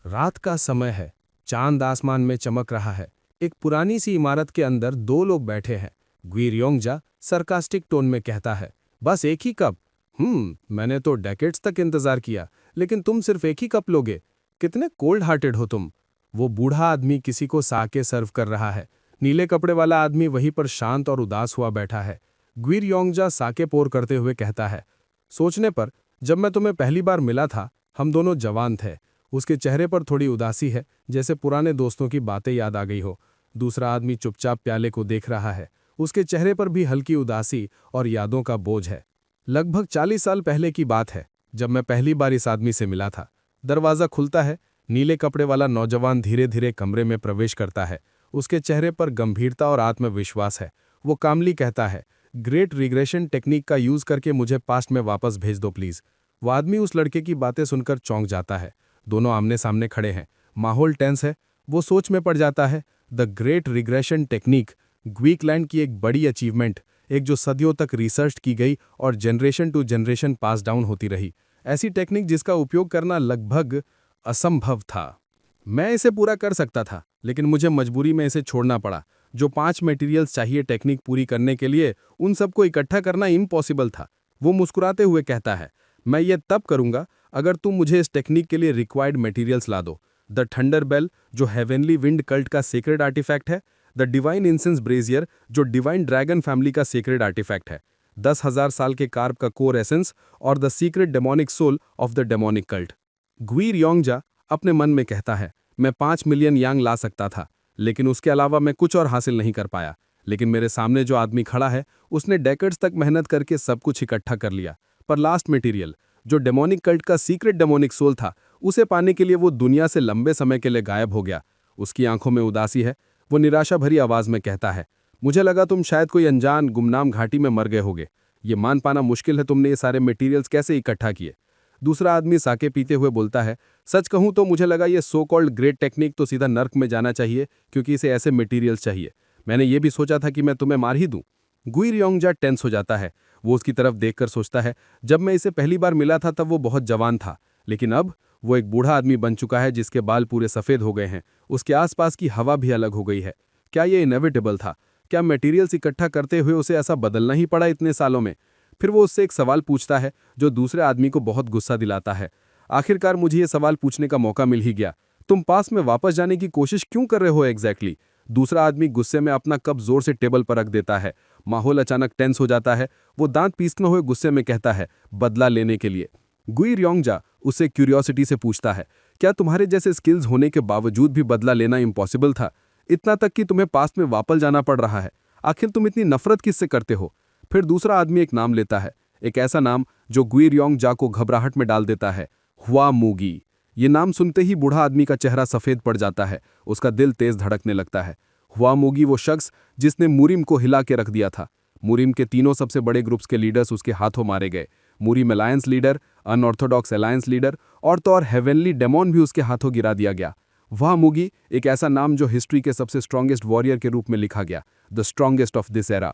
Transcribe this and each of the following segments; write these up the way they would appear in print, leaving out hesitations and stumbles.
रात का समय है। चांद आसमान में चमक रहा है। एक पुरानी सी इमारत के अंदर दो लोग बैठे हैं। ग्विरियोंगजा सरकास्टिक टोन में कहता है, बस एक ही कप? मैंने तो डेकेड्स तक इंतजार किया, लेकिन तुम सिर्फ एक ही कप लोगे? कितने कोल्ड हार्टेड हो तुम। वो बूढ़ा आदमी किसी को साके सर्व कर रहा है। नीले कपड़े वाला आदमी वहीं पर शांत और उदास हुआ बैठा है। ग्विरियोंगजा साके पोर करते हुए कहता है, सोचने पर जब मैं तुम्हें पहली बार मिला था, हम दोनों जवान थे। उसके चेहरे पर थोड़ी उदासी है, जैसे पुराने दोस्तों की बातें याद आ गई हो। दूसरा आदमी चुपचाप प्याले को देख रहा है। उसके चेहरे पर भी हल्की उदासी और यादों का बोझ है। लगभग 40 साल पहले की बात है, जब मैं पहली बार इस आदमी से मिला था। दरवाजा खुलता है। नीले कपड़े वाला नौजवान धीरे धीरे कमरे में प्रवेश करता है। उसके चेहरे पर गंभीरता और आत्मविश्वास है। वो कामली कहता है, ग्रेट रिग्रेशन टेक्निक का यूज करके मुझे पास्ट में वापस भेज दो प्लीज। वो आदमी उस लड़के की बातें सुनकर चौंक जाता है। दोनों आमने सामने खड़े हैं। माहौल टेंस है। वो सोच में पड़ जाता है। द ग्रेट रिग्रेशन टेक्निक, ग्वीकलैंड की एक बड़ी अचीवमेंट, एक जो सदियों तक रिसर्च की गई और generation to generation pass down होती रही। ऐसी टेक्निक जिसका उपयोग करना लगभग असंभव था। मैं इसे पूरा कर सकता था, लेकिन मुझे मजबूरी में इसे छोड़ना पड़ा। जो 5 मटेरियल्स चाहिए टेक्निक पूरी करने के लिए, उन सबको इकट्ठा करना इम्पॉसिबल था। वो मुस्कुराते हुए कहता है, मैं ये तब करूंगा अगर तुम मुझे इस टेक्निक के लिए रिक्वायर्ड मटेरियल्स ला दो। द थंडर बेल, जो हेवनली विंड कल्ट का सीक्रेट आर्टिफैक्ट है। द डिवाइन इंसेंस ब्रेजियर, जो डिवाइन ड्रैगन फैमिली का सीक्रेट आर्टिफैक्ट है। 10,000 साल के कार्ब का कोर एसेंस और the secret demonic soul of the demonic cult. ग्विरियोंगजा अपने मन में कहता है, मैं 5 मिलियन यांग ला सकता था, लेकिन उसके अलावा मैं कुछ और हासिल नहीं कर पाया। लेकिन मेरे सामने जो आदमी खड़ा है, उसने डेकेड्स तक मेहनत करके सब कुछ इकट्ठा कर लिया। पर लास्ट मटेरियल, जो डेमोनिक कल्ट का सीक्रेट डेमोनिक सोल था, उसे पाने के लिए वो दुनिया से लंबे समय के लिए गायब हो गया। उसकी आंखों में उदासी है। वो निराशा भरी आवाज में कहता है, मुझे लगा तुम शायद कोई अनजान गुमनाम घाटी में मर गए होगे। ये मान पाना मुश्किल है तुमने ये सारे मटेरियल्स कैसे इकट्ठा किए। दूसरा आदमी साके पीते हुए बोलता है, सच कहूं तो मुझे लगा ये सो कॉल्ड ग्रेट टेक्निक तो सीधा नर्क में जाना चाहिए, क्योंकि इसे ऐसे मटेरियल्स चाहिए। मैंने ये भी सोचा था कि मैं तुम्हें मार ही दूं। ग्विरियोंगजा टेंस हो जाता है। वो उसकी तरफ देखकर सोचता है, जब मैं इसे पहली बार मिला था तब वो बहुत जवान था, लेकिन अब वो एक बूढ़ा आदमी बन चुका है जिसके बाल पूरे सफेद हो गए हैं। उसके आसपास की हवा भी अलग हो गई है। क्या ये इनएविटेबल था? क्या मटेरियल्स इकट्ठा करते हुए उसे ऐसा बदलना ही पड़ा इतने सालों में? फिर वो उससे एक सवाल पूछता है जो दूसरे आदमी को बहुत गुस्सा दिलाता है। आखिरकार मुझे ये सवाल पूछने का मौका मिल ही गया, तुम पास में वापस जाने की कोशिश क्यों कर रहे हो एग्जैक्टली? दूसरा आदमी गुस्से में अपना कप जोर से टेबल पर रख देता है। माहौल अचानक टेंस हो जाता है। वो दांत पीसते हुए गुस्से में कहता है, बदला लेने के लिए। ग्विरियोंगजा उससे क्यूरियोसिटी से पूछता है, क्या तुम्हारे जैसे स्किल्स होने के बावजूद भी बदला लेना इम्पॉसिबल था? इतना तक कि तुम्हें पास्ट में वापस जाना पड़ रहा है। आखिर तुम इतनी नफरत किससे करते हो? फिर दूसरा आदमी एक नाम लेता है, एक ऐसा नाम जो ग्विरियोंगजा को घबराहट में डाल देता है, हुआमूगी। ये नाम सुनते ही बूढ़ा आदमी का चेहरा सफेद पड़ जाता है। उसका दिल तेज धड़कने लगता है। हुआमूगी वो शख्स जिसने मुरिम को हिला के रख दिया था। मुरिम के तीनों सबसे बड़े ग्रुप्स के लीडर्स उसके हाथों मारे गए। मुरिम alliance leader, unorthodox alliance leader और तो और हेवनली डेमोन भी उसके हाथों गिरा दिया गया। हुआमूगी एक ऐसा नाम जो हिस्ट्री के सबसे स्ट्रॉन्गेस्ट वॉरियर के रूप में लिखा गया, the strongest of this era.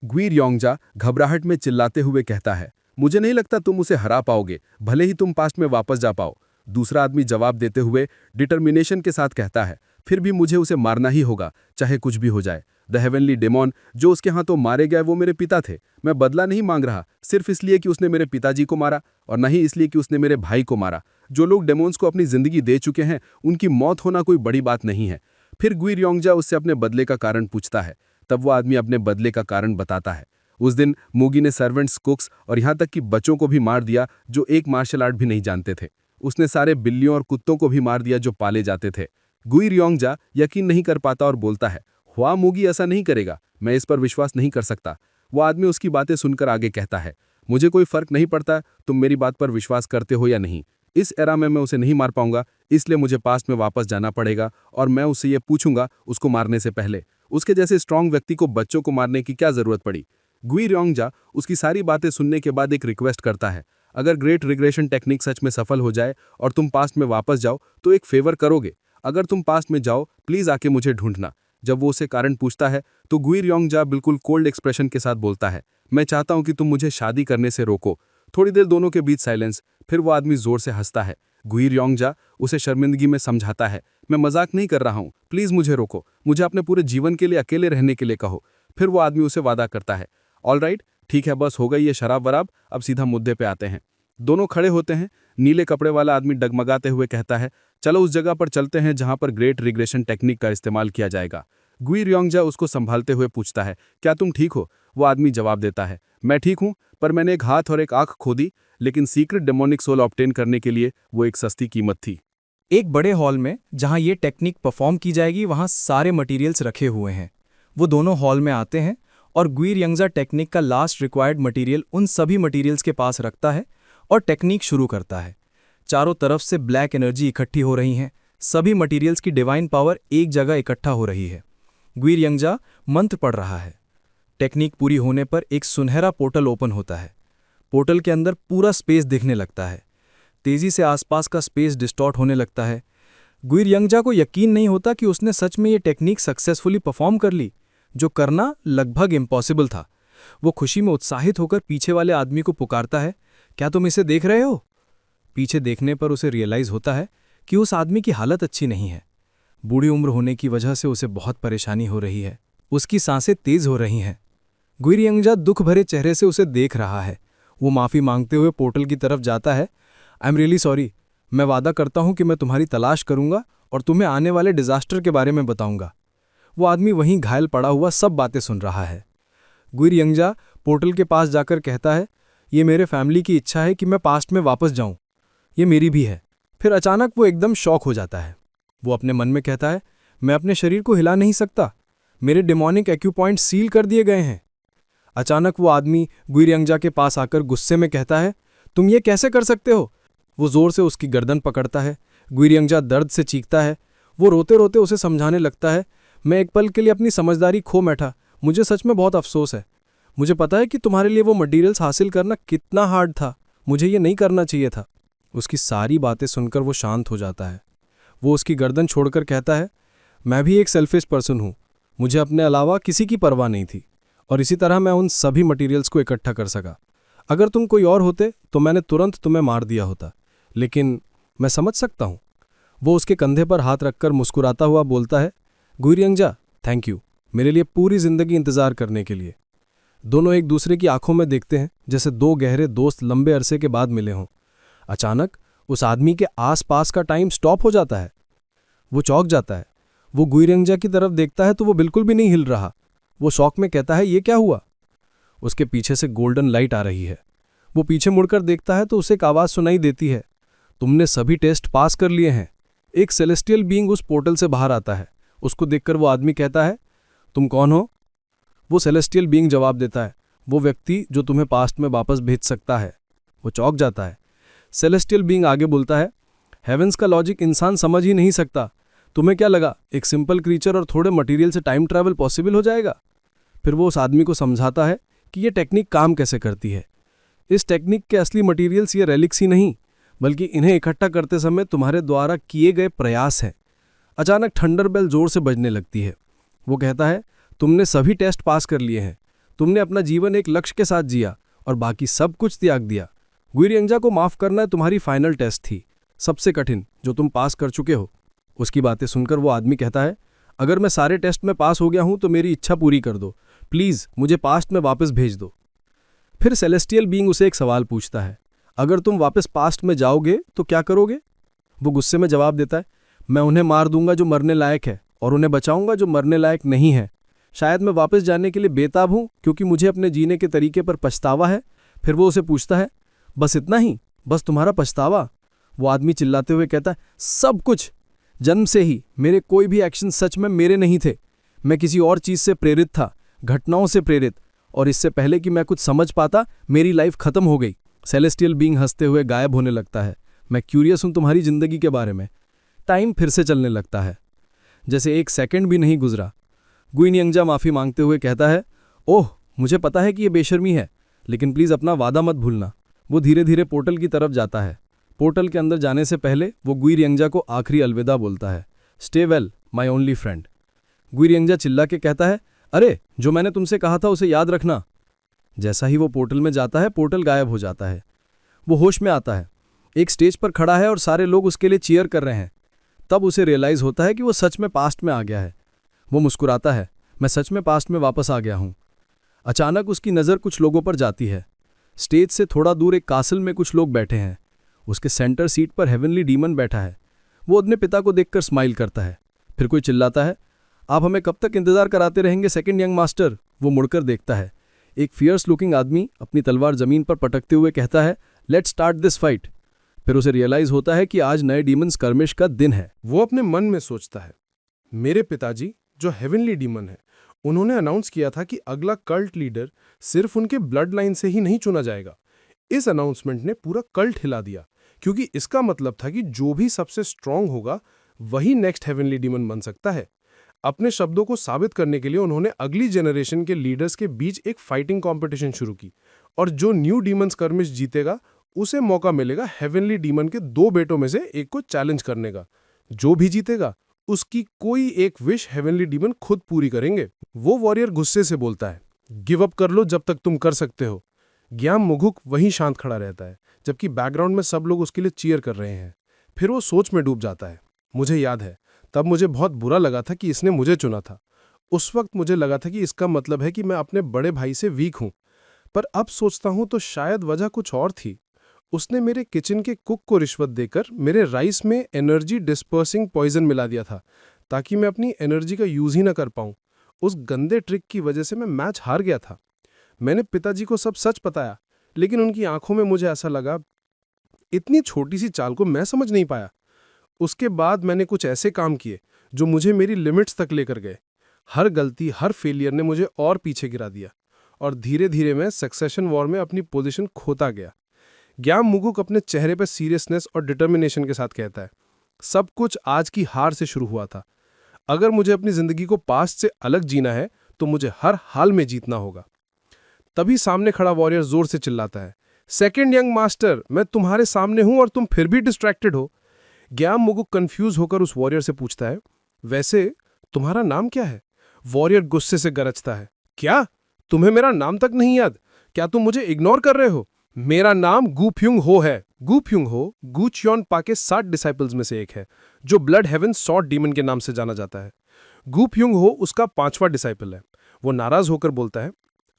ग्विरियोंगजा घबराहट में चिल्लाते हुए कहता है, मुझे नहीं लगता तुम उसे हरा पाओगे, भले ही तुम पास्ट में वापस जा पाओ। दूसरा आदमी जवाब देते हुए डिटर्मिनेशन के साथ कहता है, फिर भी मुझे उसे मारना ही होगा, चाहे कुछ भी हो जाए। द हेवनली डेमोन जो उसके हाथों मारे गए वो मेरे पिता थे। मैं बदला नहीं मांग रहा, सिर्फ इसलिए कि उसने मेरे पिताजी को मारा, और नहीं इसलिए कि उसने मेरे भाई को मारा। जो लोग डेमोन्स को अपनी जिंदगी दे चुके हैं, उनकी मौत होना कोई बड़ी बात नहीं है। फिर ग्विरियोंगजा उससे अपने बदले का कारण पूछता है। तब वो आदमी अपने बदले का कारण बताता है। उस दिन मूगी ने सर्वेंट्स, कुक्स और यहाँ तक कि बच्चों को भी मार दिया जो एक मार्शल आर्ट भी नहीं जानते थे। उसने सारे बिल्लियों और कुत्तों को भी मार दिया जो पाले जाते थे। ग्विरियोंगजा यकीन नहीं कर पाता और बोलता है, हुआमूगी ऐसा नहीं करेगा, मैं इस पर विश्वास नहीं कर सकता। वो आदमी उसकी बातें सुनकर आगे कहता है, मुझे कोई फर्क नहीं पड़ता तुम मेरी बात पर विश्वास करते हो या नहीं। इस एरा में मैं उसे नहीं मार पाऊंगा, इसलिए मुझे पास्ट में वापस जाना पड़ेगा और मैं उससे ये पूछूंगा उसको मारने से पहले, उसके जैसे स्ट्रांग व्यक्ति को बच्चों को मारने की क्या जरूरत पड़ी। ग्विरियोंगजा उसकी सारी बातें सुनने के बाद एक रिक्वेस्ट करता है, अगर ग्रेट रिग्रेशन टेक्निक सच में सफल हो जाए और तुम पास्ट में वापस जाओ तो एक फेवर करोगे। अगर तुम पास्ट में जाओ प्लीज आके मुझे ढूंढना। जब वो उसे कारण पूछता है तो ग्विरियोंगजा बिल्कुल कोल्ड एक्सप्रेशन के साथ बोलता है, मैं चाहता हूं कि तुम मुझे शादी करने से रोको। थोड़ी देर दोनों के बीच साइलेंस, फिर वो आदमी जोर से हंसता है। गुइर योंगजा उसे शर्मिंदगी में समझाता है, मैं मजाक नहीं कर रहा हूँ, प्लीज मुझे रोको, मुझे अपने पूरे जीवन के लिए अकेले रहने के लिए कहो। फिर वो आदमी उसे वादा करता है, ऑल राइट, ठीक है, बस हो गई ये शराब वराब, अब सीधा मुद्दे पे आते हैं। दोनों खड़े होते हैं। नीले कपड़े वाला आदमी डगमगाते हुए कहता है, चलो उस जगह पर चलते हैं जहां पर ग्रेट रिग्रेशन टेक्निक का इस्तेमाल किया जाएगा। गुइर योंगजा उसको संभालते हुए पूछता है, क्या तुम ठीक हो? वो आदमी जवाब देता है, मैं ठीक हूं, पर मैंने एक हाथ और एक आंख खो दी, लेकिन सीक्रेट डेमोनिक सोल ऑब्टेन करने के लिए वो एक सस्ती कीमत थी। एक बड़े हॉल में जहां ये टेक्निक परफॉर्म की जाएगी वहां सारे मटेरियल्स रखे हुए हैं। वो दोनों हॉल में आते हैं और गुइर यंगजा टेक्निक का लास्ट रिक्वायर्ड मटेरियल उन सभी मटेरियल्स के पास रखता है और टेक्निक शुरू करता है। चारों तरफ से ब्लैक एनर्जी इकट्ठी हो रही हैं, सभी मटेरियल्स की डिवाइन पावर एक जगह इकट्ठा हो रही है। गुइर यंगजा मंत्र पढ़ रहा है। टेक्निक पूरी होने पर एक सुनहरा पोर्टल ओपन होता है। पोर्टल के अंदर पूरा स्पेस दिखने लगता है। तेजी से आसपास का स्पेस डिस्टॉर्ट होने लगता है। गुइर यंगजा को यकीन नहीं होता कि उसने सच में ये टेक्निक सक्सेसफुली परफॉर्म कर ली, जो करना लगभग इम्पॉसिबल था। वो खुशी में उत्साहित होकर पीछे वाले आदमी को पुकारता है, क्या तुम इसे देख रहे हो? पीछे देखने पर उसे रियलाइज होता है कि उस आदमी की हालत अच्छी नहीं है। बूढ़ी उम्र होने की वजह से उसे बहुत परेशानी हो रही है। उसकी सांसें तेज हो रही हैं। गुइर यंगजा दुख भरे चेहरे से उसे देख रहा है। वो माफी मांगते हुए पोर्टल की तरफ जाता है। आई एम रियली सॉरी, मैं वादा करता हूं कि मैं तुम्हारी तलाश करूंगा और तुम्हें आने वाले डिजास्टर के बारे में बताऊंगा। वो आदमी वहीं घायल पड़ा हुआ सब बातें सुन रहा है। गुइर यंगजा पोर्टल के पास जाकर कहता है, ये मेरे फैमिली की इच्छा है कि मैं पास्ट में वापस जाऊं, ये मेरी भी है। फिर अचानक वो एकदम शॉक हो जाता है। वो अपने मन में कहता है, मैं अपने शरीर को हिला नहीं सकता, मेरे डेमोनिक एक्यूपॉइंट सील कर दिए गए हैं। अचानक वो आदमी गुइर यंगजा के पास आकर गुस्से में कहता है, तुम ये कैसे कर सकते हो? वो जोर से उसकी गर्दन पकड़ता है। गुइर यंगजा दर्द से चीखता है। वो रोते रोते उसे समझाने लगता है, मैं एक पल के लिए अपनी समझदारी खो बैठा, मुझे सच में बहुत अफसोस है। मुझे पता है कि तुम्हारे लिए वो मटेरियल्स हासिल करना कितना हार्ड था, मुझे ये नहीं करना चाहिए था। उसकी सारी बातें सुनकर वो शांत हो जाता है। वो उसकी गर्दन छोड़कर कहता है, मैं भी एक सेल्फिश पर्सन हूँ, मुझे अपने अलावा किसी की परवाह नहीं थी, और इसी तरह मैं उन सभी मटेरियल्स को इकट्ठा कर सका। अगर तुम कोई और होते तो मैंने तुरंत तुम्हें मार दिया होता, लेकिन मैं समझ सकता हूँ। वो उसके कंधे पर हाथ रखकर मुस्कुराता हुआ बोलता है, गुइर यंगजा, थैंक यू, मेरे लिए पूरी जिंदगी इंतजार करने के लिए। दोनों एक दूसरे की आंखों में देखते हैं जैसे दो गहरे दोस्त लंबे अरसे के बाद मिले हों। अचानक उस आदमी के आसपास का टाइम स्टॉप हो जाता है। वो चौंक जाता है। वो गुइर यंगजा की तरफ देखता है तो वो बिल्कुल भी नहीं हिल रहा। वो शौक में कहता है, ये क्या हुआ? उसके पीछे से गोल्डन लाइट आ रही है। वो पीछे मुड़कर देखता है तो उसे एक आवाज सुनाई देती है, तुमने सभी टेस्ट पास कर लिए हैं। एक सेलेस्टियल बीइंग उस पोर्टल से बाहर आता है। उसको देखकर वो आदमी कहता है, तुम कौन हो? वो सेलेस्टियल बीइंग जवाब देता है, वो व्यक्ति जो तुम्हें पास्ट में वापस भेज सकता है। वो चौंक जाता है। सेलेस्टियल बीइंग आगे बोलता है, हेवेंस का लॉजिक इंसान समझ ही नहीं सकता। तुम्हें क्या लगा एक सिंपल क्रीचर और थोड़े मटेरियल से टाइम ट्रैवल पॉसिबल हो जाएगा? फिर वो उस आदमी को समझाता है कि ये टेक्निक काम कैसे करती है। इस टेक्निक के असली मटेरियल्स ये रेलिक्स ही नहीं, बल्कि इन्हें इकट्ठा करते समय तुम्हारे द्वारा किए गए प्रयास हैं। अचानक थंडर बेल जोर से बजने लगती है। वो कहता है, तुमने सभी टेस्ट पास कर लिए हैं, तुमने अपना जीवन एक लक्ष्य के साथ जिया और बाकी सब कुछ त्याग दिया। गुइर यंगजा को माफ करना तुम्हारी फाइनल टेस्ट थी, सबसे कठिन, जो तुम पास कर चुके हो। उसकी बातें सुनकर वो आदमी कहता है, अगर मैं सारे टेस्ट में पास हो गया हूं तो मेरी इच्छा पूरी कर दो, प्लीज मुझे पास्ट में वापस भेज दो। फिर सेलेस्टियल बीइंग उसे एक सवाल पूछता है, अगर तुम वापस पास्ट में जाओगे तो क्या करोगे? वो गुस्से में जवाब देता है, मैं उन्हें मार दूंगा जो मरने लायक है और उन्हें बचाऊंगा जो मरने लायक नहीं है। शायद मैं वापस जाने के लिए बेताब हूं क्योंकि मुझे अपने जीने के तरीके पर पछतावा है। फिर वो उसे पूछता है, बस इतना ही? बस तुम्हारा पछतावा? वो आदमी चिल्लाते हुए कहता है, सब कुछ। जन्म से ही मेरे कोई भी एक्शन सच में मेरे नहीं थे। मैं किसी और चीज से प्रेरित था, घटनाओं से प्रेरित, और इससे पहले कि मैं कुछ समझ पाता मेरी लाइफ खत्म हो गई। सेलेस्टियल बीइंग हंसते हुए गायब होने लगता है। मैं क्यूरियस हूं तुम्हारी जिंदगी के बारे में। टाइम फिर से चलने लगता है, जैसे एक सेकंड भी नहीं गुजरा। गुइर यंगजा माफी मांगते हुए कहता है, ओह मुझे पता है कि यह बेशर्मी है, लेकिन प्लीज अपना वादा मत भूलना। वो धीरे धीरे पोर्टल की तरफ जाता है। पोर्टल के अंदर जाने से पहले वो गुइर यंगजा को आखिरी अलविदा बोलता है, stay well my only friend. गुइर यंगजा चिल्ला के कहता है, अरे जो मैंने तुमसे कहा था उसे याद रखना। जैसा ही वो पोर्टल में जाता है पोर्टल गायब हो जाता है। वो होश में आता है। एक स्टेज पर खड़ा है और सारे लोग उसके लिए चीयर कर रहे हैं। तब उसे रियलाइज़ होता है कि वो सच में पास्ट में आ गया है। वो मुस्कुराता है, मैं सच में पास्ट में वापस आ गया हूँ। अचानक उसकी नज़र कुछ लोगों पर जाती है। स्टेज से थोड़ा दूर एक कासल में कुछ लोग बैठे हैं। उसके सेंटर सीट पर हेवनली डीमन बैठा है। वो अपने पिता को देखकर स्माइल करता है। फिर कोई चिल्लाता है, आप हमें कब तक इंतजार कराते रहेंगे सेकंड यंग मास्टर? वो मुड़कर देखता है। एक फियर्स लुकिंग आदमी अपनी तलवार जमीन पर पटकते हुए कहता है, लेट्स स्टार्ट दिस फाइट। फिर उसे रियलाइज होता है कि आज नए डीमन स्कर्मिश का दिन है। वो अपने मन में सोचता है, मेरे पिताजी जो हेवनली डीमन है, उन्होंने अनाउंस किया था कि अगला कल्ट लीडर सिर्फ उनके ब्लड लाइन से ही नहीं चुना जाएगा। इस अनाउंसमेंट ने पूरा कल्ट हिला दिया, क्योंकि इसका मतलब था कि जो भी सबसे स्ट्रांग होगा वही नेक्स्ट हेवनली डीमन बन सकता है। अपने शब्दों को साबित करने के लिए उन्होंने अगली जनरेशन के लीडर्स के बीच एक फाइटिंग कंपटीशन शुरू की, और जो न्यू डीमन स्कर्मिश जीतेगा उसे मौका मिलेगा हेवनली डीमन के 2 बेटों में से एक को चैलेंज करने का। जो भी जीतेगा उसकी कोई एक विश हेवनली डीमन खुद पूरी करेंगे। वो वॉरियर गुस्से से बोलता है, गिव अप कर लो जब तक तुम कर सकते हो। ग्याम मुगुक वहीं शांत खड़ा रहता है, जबकि बैकग्राउंड में सब लोग उसके लिए चीयर कर रहे हैं। फिर वो सोच में डूब जाता है। मुझे याद है, तब मुझे बहुत बुरा लगा था कि इसने मुझे चुना था। उस वक्त मुझे लगा था कि इसका मतलब है कि मैं अपने बड़े भाई से वीक हूं, पर अब सोचता हूं तो शायद वजह कुछ और थी। उसने मेरे किचन के कुक को रिश्वत देकर मेरे राइस में एनर्जी डिस्पर्सिंग पॉइजन मिला दिया था, ताकि मैं अपनी एनर्जी का यूज ही ना कर पाऊं। उस गंदे ट्रिक की वजह से मैं मैच हार गया था। मैंने पिताजी को सब सच बताया, लेकिन उनकी आंखों में मुझे ऐसा लगा, इतनी छोटी सी चाल को मैं समझ नहीं पाया। उसके बाद मैंने कुछ ऐसे काम किए जो मुझे मेरी लिमिट्स तक लेकर गए। हर गलती, हर फेलियर ने मुझे और पीछे गिरा दिया, और धीरे धीरे मैं सक्सेशन वॉर में अपनी पोजीशन खोता गया। ग्याम मुगुक अपने चेहरे पर सीरियसनेस और डिटर्मिनेशन के साथ कहता है, सब कुछ आज की हार से शुरू हुआ था। अगर मुझे अपनी जिंदगी को पास्ट से अलग जीना है तो मुझे हर हाल में जीतना होगा। तभी सामने खड़ा वॉरियर जोर से चिल्लाता है, सेकंड यंग मास्टर, मैं तुम्हारे सामने हूं और तुम फिर भी डिस्ट्रैक्टेड हो। ग्याम मुगुक कंफ्यूज होकर उस वॉरियर से पूछता है, वैसे तुम्हारा नाम क्या है? वॉरियर गुस्से से गरजता है, क्या तुम्हें मेरा नाम तक नहीं याद? क्या तुम मुझे इग्नोर कर रहे हो? मेरा नाम गुफ्युंग हो है। गुफ्युंग हो गु च्योनपा के 7 डिसाइपल्स में से एक है, जो ब्लड हेवन सॉर्ड डीमन के नाम से जाना जाता है। गुफ्युंग हो उसका 5वां डिसाइपल है। वो नाराज होकर बोलता है,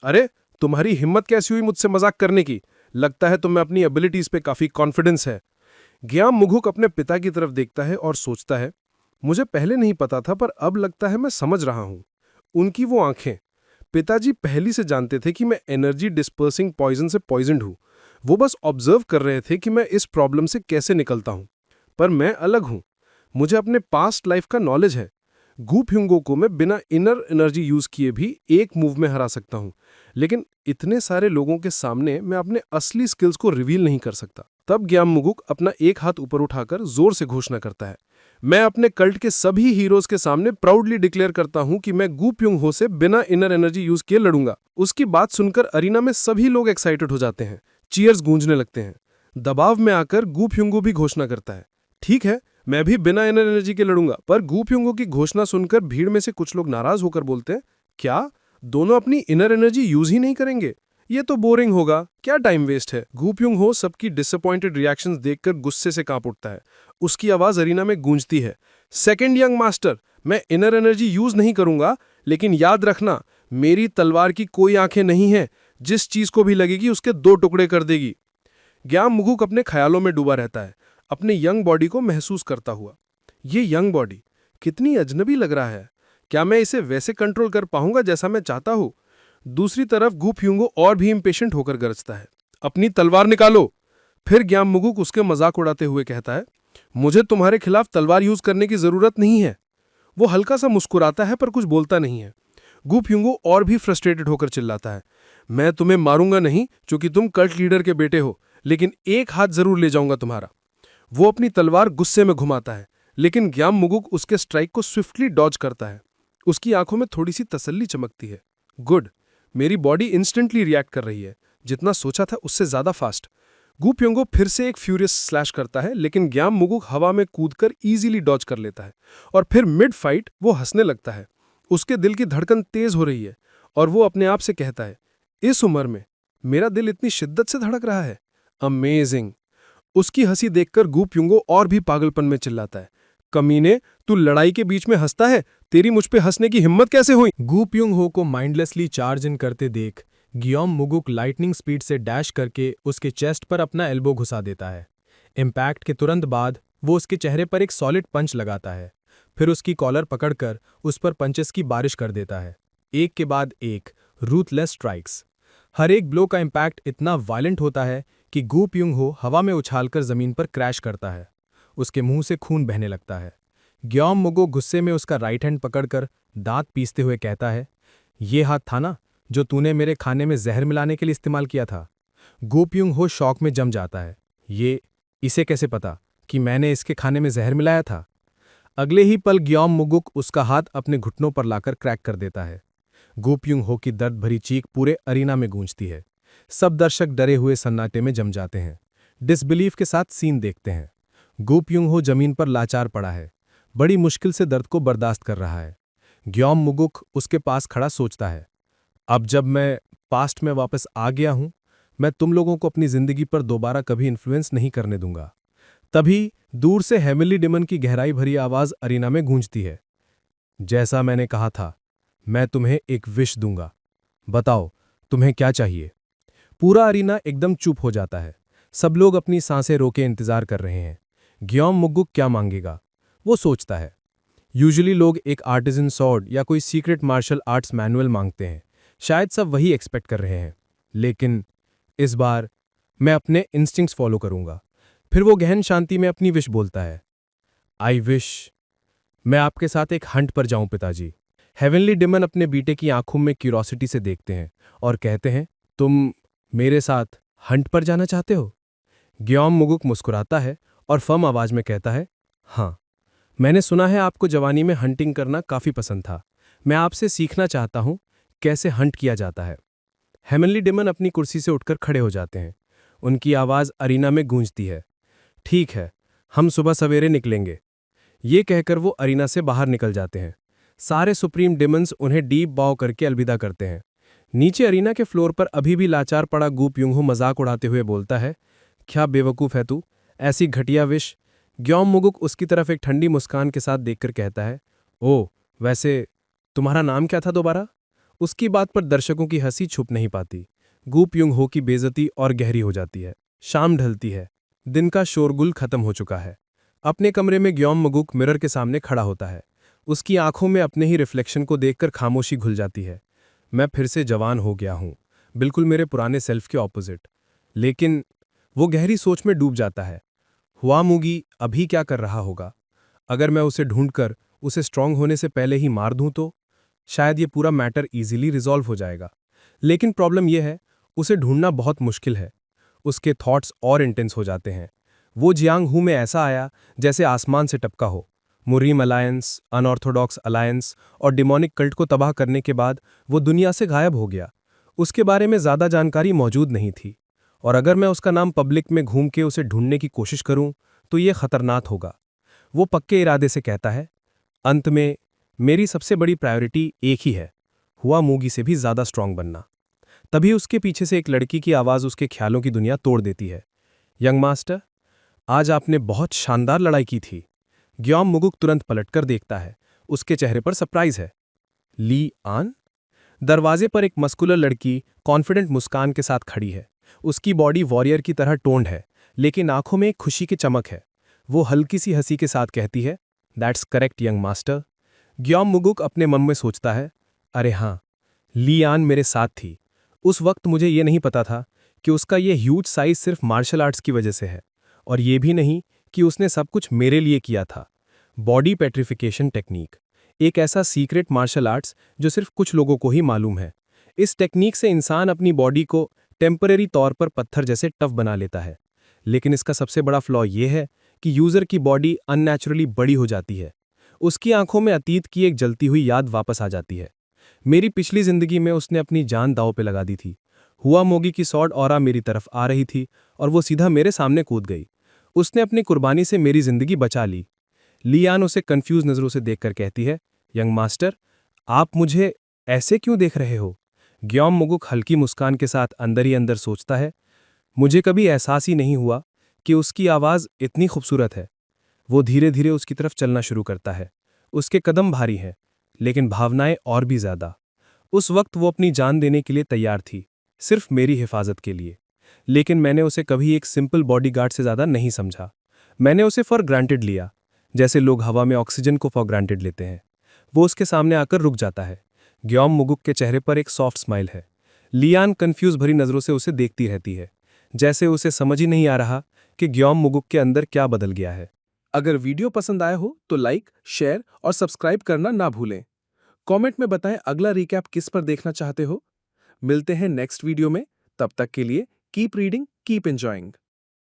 अरे तुम्हारी हिम्मत कैसी हुई मुझसे मजाक करने की? लगता है तुम्हें अपनी एबिलिटीज पे काफी कॉन्फिडेंस है। ग्याम मुगुक अपने पिता की तरफ देखता है और सोचता है, मुझे पहले नहीं पता था पर अब लगता है मैं समझ रहा हूं। उनकी वो आंखें, पिताजी पहले से जानते थे कि मैं एनर्जी डिस्पर्सिंग पॉइजन से पॉइजनड हूं। वो बस ऑब्जर्व कर रहे थे कि मैं इस प्रॉब्लम से कैसे निकलता हूं। पर मैं अलग हूं, मुझे अपने पास्ट लाइफ का नॉलेज है। गुफ्युंगो को मैं बिना इनर एनर्जी यूज किए भी एक मूव में हरा सकता हूं, लेकिन इतने सारे लोगों के सामने मैं अपने असली स्किल्स को रिवील नहीं कर सकता। तब ग्याम मुगुक अपना एक हाथ ऊपर उठाकर जोर से घोषणा करता है, मैं अपने कल्ट के सभी हीरोज के सामने प्राउडली डिक्लेयर करता हूं कि मैं गुफ्युंग हो से बिना इनर एनर्जी यूज किए लड़ूंगा। उसकी बात सुनकर अरीना में सभी लोग एक्साइटेड हो जाते हैं, चीयर्स गूंजने लगते हैं। दबाव में आकर गुफ्युंगो भी घोषणा करता है, ठीक है मैं भी बिना इनर एनर्जी के लड़ूंगा। पर गुफ्युंगो की घोषणा सुनकर भीड़ में से कुछ लोग नाराज होकर बोलते हैं, क्या दोनों अपनी इनर एनर्जी यूज ही नहीं करेंगे? ये तो बोरिंग होगा, क्या टाइम वेस्ट है। गुफ्युंग हो सबकी डिसअपॉइंटेड रिएक्शंस देखकर गुस्से से कांप उठता है। उसकी आवाज अरीना में गूंजती है, सेकंड यंग मास्टर, मैं इनर एनर्जी यूज नहीं करूंगा, लेकिन याद रखना मेरी तलवार की कोई आंखें नहीं है, जिस चीज को भी लगेगी उसके 2 टुकड़े कर देगी। ग्याम मुगुक अपने ख्यालों में डूबा रहता है, अपने यंग बॉडी को महसूस करता हुआ। ये यंग बॉडी कितनी अजनबी लग रहा है, क्या मैं इसे वैसे कंट्रोल कर पाऊंगा जैसा मैं चाहता हूं? दूसरी तरफ गुफ्युंगो और भी इंपेशेंट होकर गरजता है, अपनी तलवार निकालो। फिर ग्याम मुगुक उसके मजाक उड़ाते हुए कहता है, मुझे तुम्हारे खिलाफ तलवार यूज करने की जरूरत नहीं है। वो हल्का सा मुस्कुराता है पर कुछ बोलता नहीं है। गुफ्युंगो और भी फ्रस्ट्रेटेड होकर चिल्लाता है, मैं तुम्हें मारूंगा नहीं क्योंकि तुम कल्ट लीडर के बेटे हो, लेकिन एक हाथ जरूर ले जाऊंगा तुम्हारा। वो अपनी तलवार गुस्से में घुमाता है, लेकिन ग्याम मुगुक उसके स्ट्राइक को स्विफ्टली डॉज करता है। उसकी आंखों में थोड़ी सी तसल्ली चमकती है, गुड, मेरी बॉडी इंस्टेंटली रिएक्ट कर रही है, जितना सोचा था उससे ज्यादा फास्ट। गुफ्युंगो फिर से एक फ्यूरियस स्लैश करता है, लेकिन ग्याम मुगुक हवा में कूदकर इजीली डॉज कर लेता है, और फिर मिड फाइट वो हंसने लगता है। उसके दिल की धड़कन तेज हो रही है और वो अपने आप से कहता है, इस उम्र में मेरा दिल इतनी शिद्दत से धड़क रहा है, अमेजिंग। उसकी हंसी देखकर गु प्युंगो और भी पागलपन में चिल्लाता है, कमीने, तू लड़ाई के बीच में हंसता है? तेरी मुझ पे हंसने की हिम्मत कैसे हुई? गु प्युंग हो को माइंडलेसली चार्ज इन करते देख गियोम मुगुक लाइटनिंग स्पीड से डैश करके उसके चेस्ट पर अपना एल्बो घुसा देता है। इम्पैक्ट के तुरंत बाद वो उसके चेहरे पर एक सॉलिड पंच लगाता है, फिर उसकी कॉलर पकड़कर उस पर पंचेस की बारिश कर देता है, एक के बाद एक, रूथलेस स्ट्राइक्स। हर एक ब्लो का इम्पैक्ट इतना वायलेंट होता है कि गु प्युंग हो हवा में उछालकर जमीन पर क्रैश करता है। उसके मुंह से खून बहने लगता है। ग्योम मुगो गुस्से में उसका राइट हैंड पकड़कर दांत पीसते हुए कहता है, ये हाथ था ना जो तूने मेरे खाने में जहर मिलाने के लिए इस्तेमाल किया था? गु प्युंग हो शौक में जम जाता है। इसे कैसे पता कि मैंने इसके खाने में जहर मिलाया था? अगले ही पल ग्योम मुगुक उसका हाथ अपने घुटनों पर लाकर क्रैक कर देता है। गु प्युंग हो की दर्द भरी चीख पूरे अरीना में गूंजती है। सब दर्शक डरे हुए सन्नाटे में जम जाते हैं, डिसबिलीफ के साथ सीन देखते हैं। गु प्युंग हो जमीन पर लाचार पड़ा है, बड़ी मुश्किल से दर्द को बर्दाश्त कर रहा है। ग्योम मुगुक उसके पास खड़ा सोचता है, अब जब मैं पास्ट में वापस आ गया हूं, मैं तुम लोगों को अपनी जिंदगी पर दोबारा कभी इन्फ्लुएंस नहीं करने दूंगा। तभी दूर से हेमिली डिमन की गहराई भरी आवाज अरीना में गूंजती है, जैसा मैंने कहा था, मैं तुम्हें एक विश दूंगा, बताओ तुम्हें क्या चाहिए? पूरा अरीना एकदम चुप हो जाता है। सब लोग अपनी सांसें रोके इंतजार कर रहे हैं। ग्योम मुगुक क्या मांगेगा, वो सोचता है। यूजुअली लोग एक आर्टिजन सॉर्ड या कोई सीक्रेट मार्शल आर्ट्स मैनुअल मांगते हैं, शायद सब वही एक्सपेक्ट कर रहे हैं, लेकिन इस बार मैं अपने इंस्टिंक्ट्स फॉलो करूंगा। फिर वो गहन शांति में अपनी विश बोलता है, आई विश मैं आपके साथ एक हंट पर जाऊं पिताजी। हेवनली डिमन अपने बेटे की आंखों में क्यूरोसिटी से देखते हैं और कहते हैं, तुम मेरे साथ हंट पर जाना चाहते हो? ग्योम मुगुक मुस्कुराता है और फर्म आवाज में कहता है, हाँ, मैंने सुना है आपको जवानी में हंटिंग करना काफी पसंद था। मैं आपसे सीखना चाहता हूं कैसे हंट किया जाता है। हेवनली डिमन अपनी कुर्सी से उठकर खड़े हो जाते हैं। उनकी आवाज अरीना में गूंजती है, ठीक है, हम सुबह सवेरे निकलेंगे। ये कहकर वो अरीना से बाहर निकल जाते हैं। सारे सुप्रीम डिमंस उन्हें डीप बाव करके अलविदा करते हैं। नीचे अरीना के फ्लोर पर अभी भी लाचार पड़ा गु प्युंग हो मजाक उड़ाते हुए बोलता है, क्या बेवकूफ है तू, ऐसी घटिया विश। ग्योम मुगुक उसकी तरफ एक ठंडी मुस्कान के साथ देखकर कहता है, ओ वैसे तुम्हारा नाम क्या था दोबारा? उसकी बात पर दर्शकों की हंसी छुप नहीं पाती। गु प्युंग हो की बेइज्जती और गहरी हो जाती है। शाम ढलती है, दिन का शोरगुल खत्म हो चुका है। अपने कमरे में ग्योम मुगुक मिरर के सामने खड़ा होता है। उसकी आंखों में अपने ही रिफ्लेक्शन को देखकर खामोशी घुल जाती है। मैं फिर से जवान हो गया हूं, बिल्कुल मेरे पुराने सेल्फ के ऑपोजिट। लेकिन वो गहरी सोच में डूब जाता है। हुआ मुगी अभी क्या कर रहा होगा? अगर मैं उसे ढूंढकर उसे स्ट्रांग होने से पहले ही मार दूं तो शायद ये पूरा मैटर इजीली रिजॉल्व हो जाएगा। लेकिन प्रॉब्लम यह है, उसे ढूंढना बहुत मुश्किल है। उसके थॉट्स और इंटेंस हो जाते हैं। वो जियांग हू में ऐसा आया जैसे आसमान से टपका हो। मुरीम अलायंस, अनऑर्थोडॉक्स अलायंस और डिमोनिक कल्ट को तबाह करने के बाद वो दुनिया से गायब हो गया। उसके बारे में ज़्यादा जानकारी मौजूद नहीं थी, और अगर मैं उसका नाम पब्लिक में घूम के उसे ढूंढने की कोशिश करूं तो ये खतरनाक होगा। वो पक्के इरादे से कहता है, अंत में मेरी सबसे बड़ी प्रायोरिटी एक ही है, हुआ मूगी से भी ज़्यादा स्ट्रांग बनना। तभी उसके पीछे से एक लड़की की आवाज़ उसके ख्यालों की दुनिया तोड़ देती है, यंग मास्टर, आज आपने बहुत शानदार लड़ाई की थी। ग्योम मुगुक तुरंत पलटकर देखता है। उसके चेहरे पर सरप्राइज है। ली आन? दरवाजे पर एक मस्कुलर लड़की कॉन्फिडेंट मुस्कान के साथ खड़ी है। उसकी बॉडी वॉरियर की तरह टोन्ड है, लेकिन आंखों में एक खुशी की चमक है। वो हल्की सी हंसी के साथ कहती है, दैट्स करेक्ट यंग मास्टर। ग्योम मुगुक अपने मन में सोचता है, अरे हाँ, ली आन मेरे साथ थी। उस वक्त मुझे ये नहीं पता था कि उसका ये ह्यूज साइज सिर्फ मार्शल आर्ट्स की वजह से है, और ये भी नहीं कि उसने सब कुछ मेरे लिए किया था। बॉडी पेट्रिफिकेशन टेक्निक, एक ऐसा सीक्रेट मार्शल आर्ट्स जो सिर्फ कुछ लोगों को ही मालूम है। इस टेक्निक से इंसान अपनी बॉडी को टेम्परेरी तौर पर पत्थर जैसे टफ बना लेता है, लेकिन इसका सबसे बड़ा फ्लॉ ये है कि यूजर की बॉडी अननेचुरली बड़ी हो जाती है। उसकी आंखों में अतीत की एक जलती हुई याद वापस आ जाती है। मेरी पिछली जिंदगी में उसने अपनी जान दांव पे लगा दी थी। हुआ मोगी की सॉर्ड ऑरा मेरी तरफ आ रही थी और वो सीधा मेरे सामने कूद गई। उसने अपनी कुर्बानी से मेरी जिंदगी बचा ली। लियान उसे कंफ्यूज नजरों से देखकर कहती है, यंग मास्टर, आप मुझे ऐसे क्यों देख रहे हो? ग्योम मुगुक हल्की मुस्कान के साथ अंदर ही अंदर सोचता है, मुझे कभी एहसास ही नहीं हुआ कि उसकी आवाज़ इतनी खूबसूरत है। वो धीरे धीरे उसकी तरफ चलना शुरू करता है। उसके कदम भारी हैं, लेकिन भावनाएं और भी ज़्यादा। उस वक्त वो अपनी जान देने के लिए तैयार थी, सिर्फ मेरी हिफाजत के लिए। लेकिन मैंने उसे कभी एक सिंपल बॉडीगार्ड से ज़्यादा नहीं समझा। मैंने उसे फॉर ग्रांटेड लिया, जैसे लोग हवा में ऑक्सीजन को फॉर ग्रांटेड लेते हैं। वो उसके सामने आकर रुक जाता है। ग्योम मुगुक के चेहरे पर एक सॉफ्ट स्माइल है। लियान कंफ्यूज भरी नज़रों से उसे देखती रहती है, जैसे उसे समझ ही नहीं आ रहा कि ग्योम मुगुक के अंदर क्या बदल गया है। अगर वीडियो पसंद आया हो तो लाइक, शेयर और सब्सक्राइब करना ना भूलें। कमेंट में बताएं अगला रिकैप किस पर देखना चाहते हो। मिलते हैं नेक्स्ट वीडियो में, तब तक के लिए कीप रीडिंग, कीप एंजॉइंग।